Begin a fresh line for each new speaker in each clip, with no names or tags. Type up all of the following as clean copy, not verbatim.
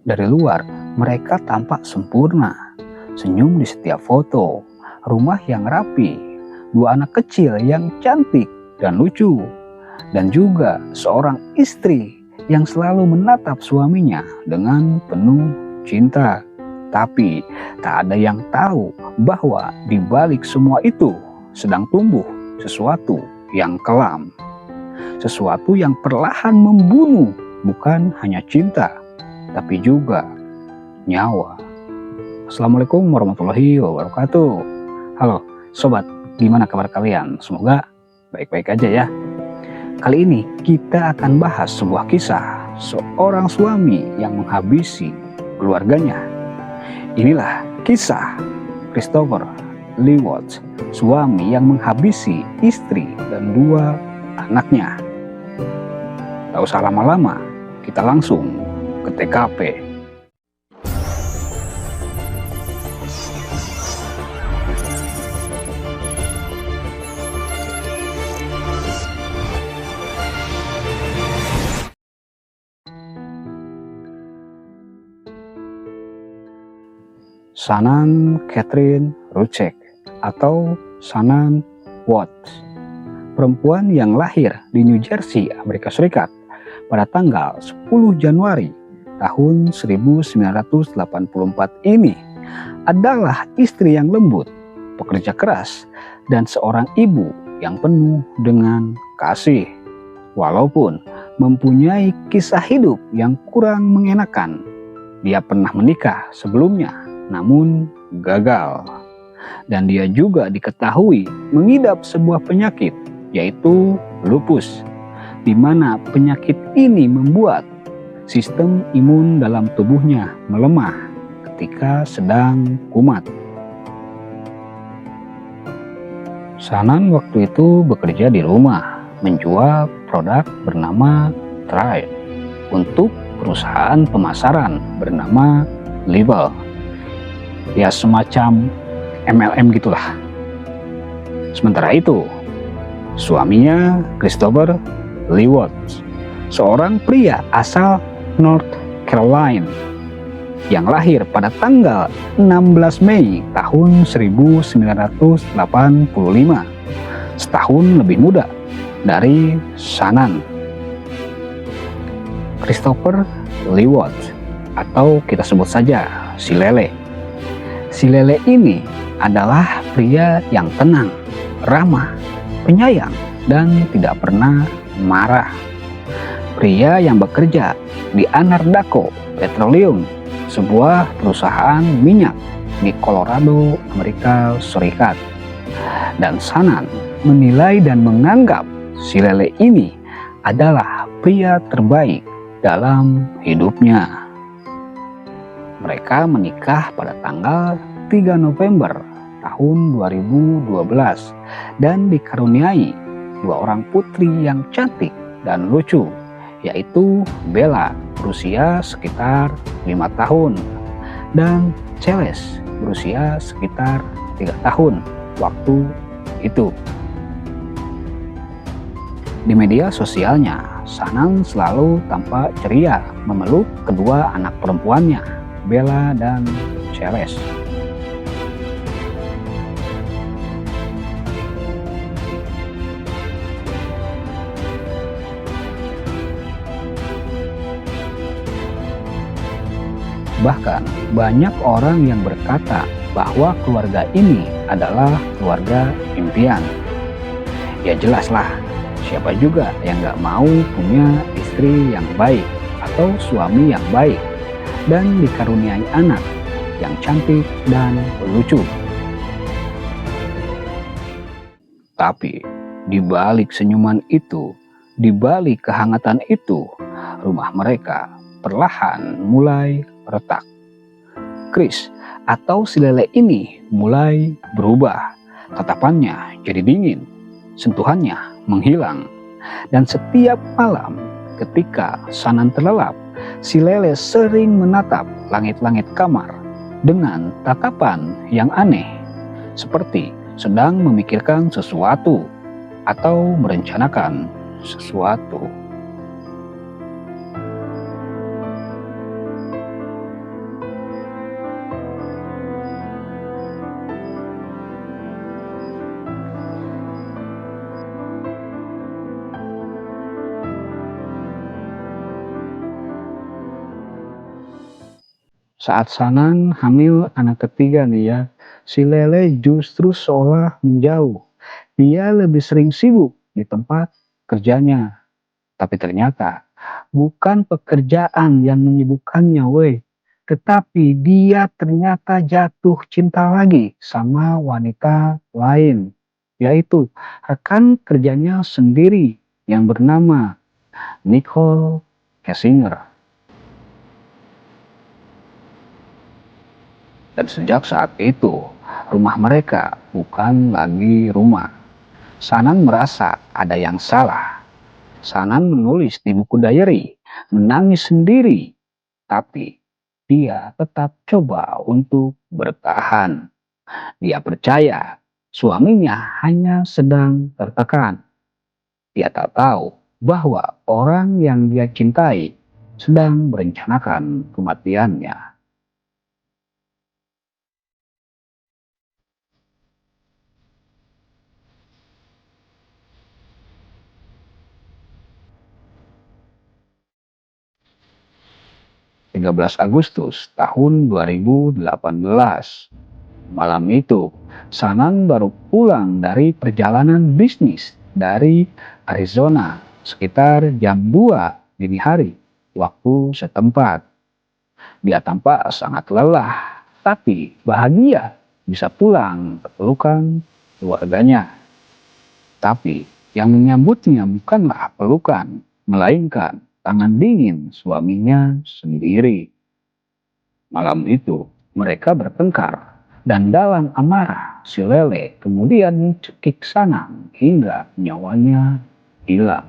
Dari luar, mereka tampak sempurna. Senyum di setiap foto, rumah yang rapi, dua anak kecil yang cantik dan lucu, dan juga seorang istri yang selalu menatap suaminya dengan penuh cinta. Tapi tak ada yang tahu bahwa di balik semua itu sedang tumbuh sesuatu yang kelam. Sesuatu yang perlahan membunuh bukan hanya cinta, tapi juga nyawa. Assalamualaikum warahmatullahi wabarakatuh. Halo sobat, gimana kabar kalian? Semoga baik-baik aja ya. Kali ini kita akan bahas sebuah kisah seorang suami yang menghabisi keluarganya. Inilah kisah Christopher Lee Watts, suami yang menghabisi istri dan dua anaknya. Tak usah lama-lama, kita langsung ke TKP. Shannan Catherine Rucek atau Shannan Watts, perempuan yang lahir di New Jersey, Amerika Serikat pada tanggal 10 Januari tahun 1984 ini adalah istri yang lembut, pekerja keras, dan seorang ibu yang penuh dengan kasih. Walaupun mempunyai kisah hidup yang kurang mengenakan, dia pernah menikah sebelumnya namun gagal. Dan dia juga diketahui mengidap sebuah penyakit, yaitu lupus, di mana penyakit ini membuat sistem imun dalam tubuhnya melemah ketika sedang kumat. Shannan waktu itu bekerja di rumah, menjual produk bernama Thrive untuk perusahaan pemasaran bernama Label. Ya semacam MLM gitulah. Sementara itu, suaminya Christopher Lee Watts, seorang pria asal North Carolina yang lahir pada tanggal 16 Mei tahun 1985, setahun lebih muda dari Shannan. Christopher Lee Watts, atau kita sebut saja si Lele. Si Lele ini adalah pria yang tenang, ramah, penyayang, dan tidak pernah marah. Pria yang bekerja di Anadarko Petroleum, sebuah perusahaan minyak di Colorado, Amerika Serikat. Dan Shannan menilai dan menganggap si Lele ini adalah pria terbaik dalam hidupnya. Mereka menikah pada tanggal 3 November tahun 2012 dan dikaruniai dua orang putri yang cantik dan lucu, yaitu Bella berusia sekitar 5 tahun dan Celeste berusia sekitar 3 tahun waktu itu. Di media sosialnya, Shannan selalu tampak ceria memeluk kedua anak perempuannya, Bella dan Celeste. Bahkan banyak orang yang berkata bahwa keluarga ini adalah keluarga impian. Ya jelaslah, siapa juga yang gak mau punya istri yang baik atau suami yang baik dan dikaruniai anak yang cantik dan lucu. Tapi di balik senyuman itu, di balik kehangatan itu, rumah mereka perlahan mulai retak. Chris atau si Lele ini mulai berubah. Tatapannya jadi dingin, sentuhannya menghilang. Dan setiap malam ketika Shannan terlelap, si Lele sering menatap langit-langit kamar dengan tatapan yang aneh, seperti sedang memikirkan sesuatu atau merencanakan sesuatu. Saat Sanan hamil anak ketiga nih ya, si Lele justru seolah menjauh. Dia lebih sering sibuk di tempat kerjanya. Tapi ternyata bukan pekerjaan yang menyibukkannya, weh. Tetapi dia ternyata jatuh cinta lagi sama wanita lain, yaitu rekan kerjanya sendiri yang bernama Nicole Kessinger. Dan sejak saat itu, rumah mereka bukan lagi rumah. Sanan merasa ada yang salah. Sanan menulis di buku diary, menangis sendiri. Tapi dia tetap coba untuk bertahan. Dia percaya suaminya hanya sedang tertekan. Dia tak tahu bahwa orang yang dia cintai sedang merencanakan kematiannya. 13 Agustus tahun 2018. Malam itu, Sanan baru pulang dari perjalanan bisnis dari Arizona sekitar jam 2 dini hari waktu setempat. Dia tampak sangat lelah, tapi bahagia bisa pulang ke pelukan keluarganya. Tapi yang menyambutnya bukanlah pelukan, melainkan tangan dingin suaminya sendiri. Malam itu mereka bertengkar dan dalam amarah si Lele kemudian mencekik Sanang hingga nyawanya hilang.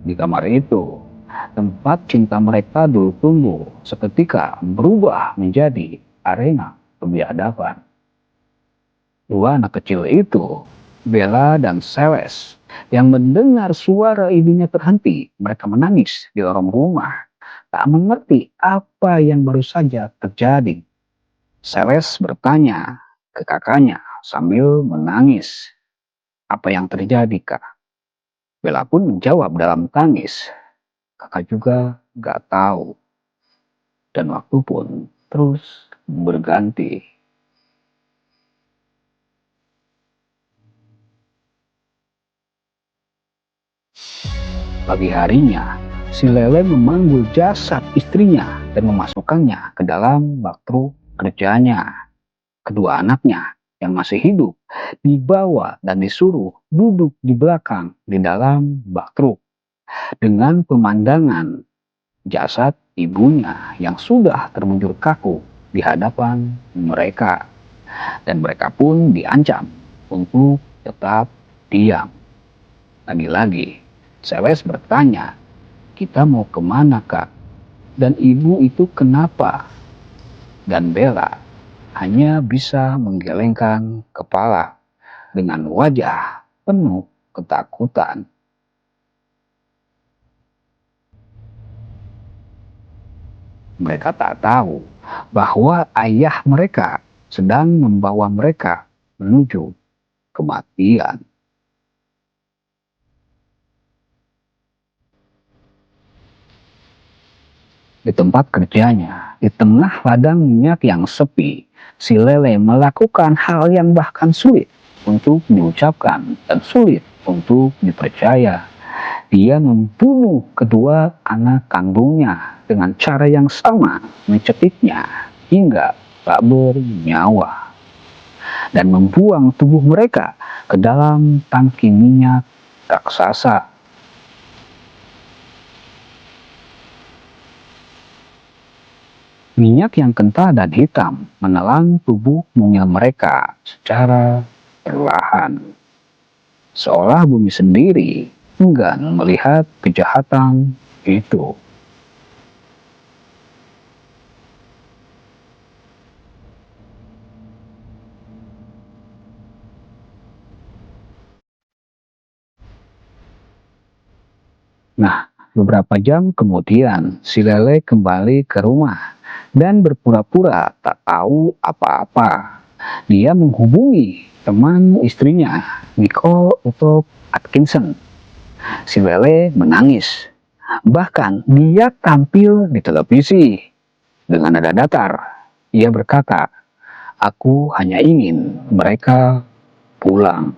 Di kamar itu, tempat cinta mereka dulu tumbuh seketika berubah menjadi arena kebiadaban. Dua anak kecil itu, Bella dan Seles, yang mendengar suara ibunya terhenti, mereka menangis di lorong rumah, tak mengerti apa yang baru saja terjadi. Seles bertanya ke kakaknya sambil menangis, "Apa yang terjadi, Kak?" Bella pun menjawab dalam tangis, "Kakak juga gak tahu." Dan waktu pun terus berganti. Pagi harinya, si Lele memanggul jasad istrinya dan memasukkannya ke dalam bak truk kerjanya. Kedua anaknya yang masih hidup dibawa dan disuruh duduk di belakang di dalam bak truk dengan pemandangan jasad ibunya yang sudah terbujur kaku di hadapan mereka. Dan mereka pun diancam untuk tetap diam. Lagi-lagi, Seles bertanya, "Kita mau kemana, Kak? Dan ibu itu kenapa?" Dan Bella hanya bisa menggelengkan kepala dengan wajah penuh ketakutan. Mereka tak tahu bahwa ayah mereka sedang membawa mereka menuju kematian. Di tempat kerjanya, di tengah ladang minyak yang sepi, si Lele melakukan hal yang bahkan sulit untuk diucapkan dan sulit untuk dipercaya. Dia membunuh kedua anak kandungnya dengan cara yang sama, mencekiknya hingga tak bernyawa dan membuang tubuh mereka ke dalam tangki minyak raksasa. Minyak yang kental dan hitam menelan tubuh mungil mereka secara perlahan. Seolah bumi sendiri enggan melihat kejahatan itu. Nah, beberapa jam kemudian si Lele kembali ke rumah dan berpura-pura tak tahu apa-apa. Dia menghubungi teman istrinya, Nicole untuk Atkinson. Si Lele menangis. Bahkan dia tampil di televisi. Dengan nada datar, ia berkata, "Aku hanya ingin mereka pulang."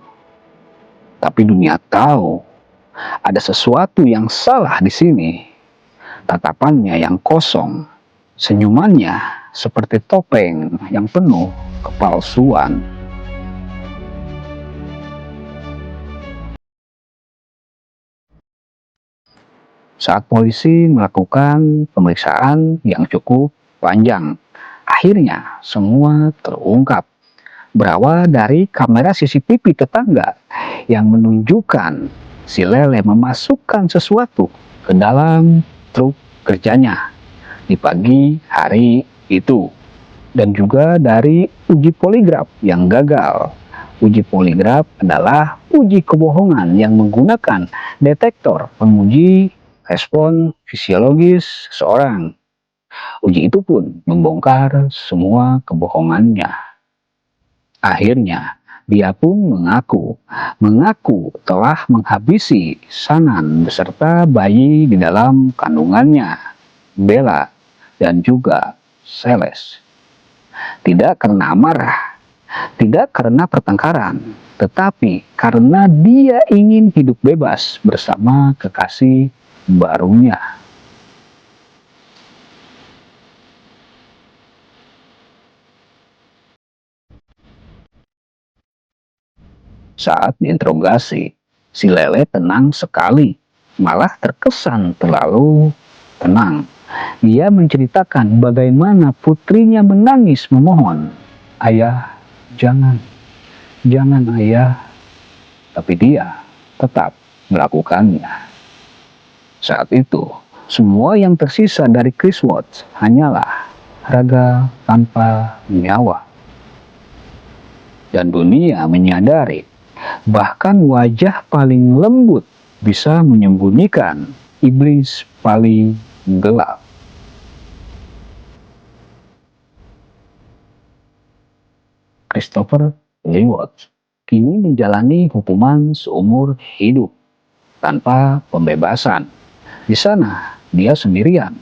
Tapi dunia tahu ada sesuatu yang salah di sini. Tatapannya yang kosong, senyumannya seperti topeng yang penuh kepalsuan. Saat polisi melakukan pemeriksaan yang cukup panjang, akhirnya semua terungkap. Berawal dari kamera CCTV tetangga yang menunjukkan si Lele memasukkan sesuatu ke dalam truk kerjanya di pagi hari itu. Dan juga dari uji poligraf yang gagal. Uji poligraf adalah uji kebohongan yang menggunakan detektor penguji respon fisiologis seseorang. Uji itu pun membongkar semua kebohongannya. Akhirnya, dia pun mengaku telah menghabisi Sanan beserta bayi di dalam kandungannya, Bella, dan juga Celeste. Tidak karena amarah, tidak karena pertengkaran, tetapi karena dia ingin hidup bebas bersama kekasih barunya. Saat diinterogasi, si Lele tenang sekali, malah terkesan terlalu tenang. Dia menceritakan bagaimana putrinya menangis memohon, "Ayah, jangan, jangan ayah." Tapi dia tetap melakukannya. Saat itu, semua yang tersisa dari Chris Watts hanyalah raga tanpa nyawa. Dan dunia menyadari bahkan wajah paling lembut bisa menyembunyikan iblis paling gelap. Christopher Lee Watts kini menjalani hukuman seumur hidup tanpa pembebasan. Di sana, dia sendirian,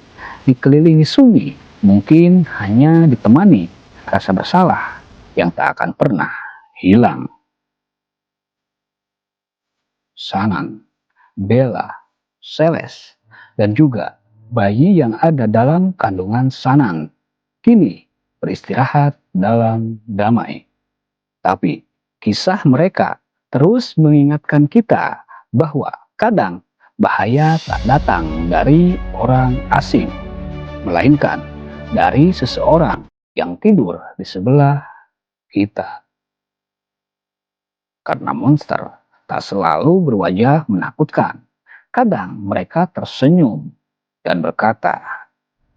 dikelilingi sunyi, mungkin hanya ditemani rasa bersalah yang tak akan pernah hilang. Sanan, Bella, Celeste, dan juga bayi yang ada dalam kandungan Sanan kini beristirahat dalam damai. Tapi kisah mereka terus mengingatkan kita bahwa kadang bahaya tak datang dari orang asing, melainkan dari seseorang yang tidur di sebelah kita. Karena monster tak selalu berwajah menakutkan. Kadang mereka tersenyum dan berkata,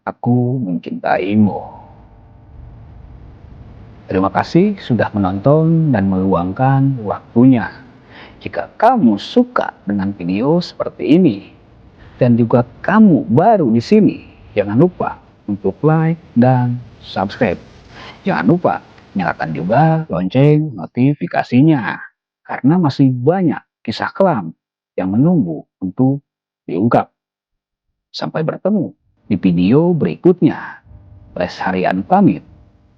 "Aku mencintaimu." Terima kasih sudah menonton dan meluangkan waktunya. Jika kamu suka dengan video seperti ini dan juga kamu baru di sini, jangan lupa untuk like dan subscribe. Jangan lupa nyalakan juga lonceng notifikasinya karena masih banyak kisah kelam yang menunggu untuk diungkap. Sampai bertemu di video berikutnya. Les Harian pamit.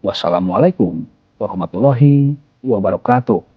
Wassalamualaikum warahmatullahi wabarakatuh.